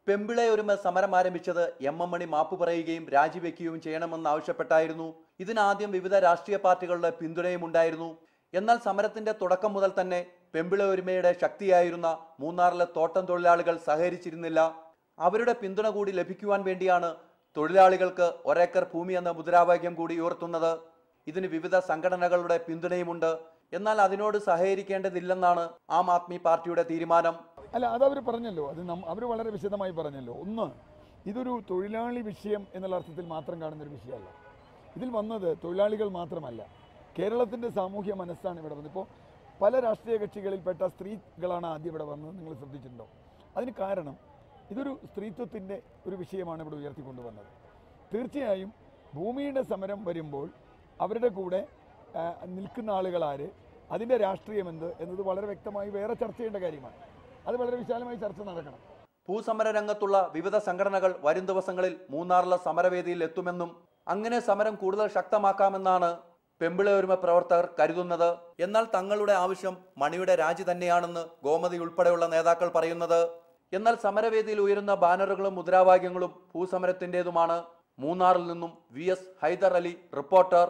പെമ്പിളെ ഒരുമ സമരം ആരംഭിച്ചത് എം മണി മാപ്പ് പറയുകയും രാജിവെക്കുകയും ചെയ്യണമെന്ന് ആവശ്യപ്പെട്ടായിരുന്നു. ഇതിനാദ്യം വിവിധ രാഷ്ട്രീയ പാർട്ടികളുടെ പിന്തുണയും ഉണ്ടായിരുന്നു. എന്നാൽ സമരത്തിന്റെ തുടക്കം മുതൽ തന്നെ പെമ്പിള ഒരുമയുടെ ശക്തിയായിരുന്ന മൂന്നാറിലെ തോട്ടം തൊഴിലാളികൾ സഹകരിച്ചിരുന്നില്ല. അവരുടെ പിന്തുണ കൂടി ലഭിക്കുവാൻ വേണ്ടിയാണ് തൊഴിലാളികൾക്ക് ഒരേക്കർ ഭൂമി എന്ന മുദ്രാവാക്യം കൂടി ഉയർത്തുന്നത്. ഇതിന് വിവിധ സംഘടനകളുടെ പിന്തുണയുമുണ്ട്. എന്നാൽ അതിനോട് സഹകരിക്കേണ്ടതില്ലെന്നാണ് ആം ആദ്മി പാർട്ടിയുടെ തീരുമാനം. അല്ല, അതവർ പറഞ്ഞല്ലോ, അത് അവർ വളരെ വിശദമായി പറഞ്ഞല്ലോ. ഒന്ന്, ഇതൊരു തൊഴിലാളി വിഷയം എന്നുള്ള അർത്ഥത്തിൽ മാത്രം കാണുന്നൊരു വിഷയമല്ല. ഇതിൽ വന്നത് തൊഴിലാളികൾ മാത്രമല്ല, കേരളത്തിൻ്റെ സാമൂഹ്യ മനസ്സാണ് ഇവിടെ വന്നത്. ഇപ്പോൾ പല രാഷ്ട്രീയ കക്ഷികളിൽപ്പെട്ട സ്ത്രീകളാണ് ആദ്യം ഇവിടെ വന്നത്, നിങ്ങൾ ശ്രദ്ധിച്ചിട്ടുണ്ടോ? അതിന് കാരണം ഇതൊരു സ്ത്രീത്വത്തിൻ്റെ ഒരു വിഷയമാണ് ഇവിടെ ഉയർത്തിക്കൊണ്ടുവന്നത്. തീർച്ചയായും ഭൂമിയുടെ സമരം വരുമ്പോൾ അവരുടെ കൂടെ നിൽക്കുന്ന ആളുകളാര്, അതിൻ്റെ രാഷ്ട്രീയം എന്ത് എന്നത് വളരെ വ്യക്തമായി വേറെ ചർച്ച ചെയ്യേണ്ട കാര്യമാണ്. അത് വളരെ വിശാലമായി ചർച്ച നടക്കണം. ഭൂസമര രംഗത്തുള്ള വിവിധ സംഘടനകൾ വരും ദിവസങ്ങളിൽ മൂന്നാറിലെ സമരവേദിയിൽ എത്തുമെന്നും അങ്ങനെ സമരം കൂടുതൽ ശക്തമാക്കാമെന്നാണ് പെമ്പിള ഒരുമ പ്രവർത്തകർ കരുതുന്നത്. എന്നാൽ തങ്ങളുടെ ആവശ്യം മണിയുടെ രാജി തന്നെയാണെന്ന് ഗോമതി ഉൾപ്പെടെയുള്ള നേതാക്കൾ പറയുന്നത്. എന്നാൽ സമരവേദിയിൽ ഉയരുന്ന ബാനറുകളും മുദ്രാവാക്യങ്ങളും ഭൂസമരത്തിൻ്റെതുമാണ്. മൂന്നാറിൽ നിന്നും VS ഹൈദർ അലി, റിപ്പോർട്ടർ.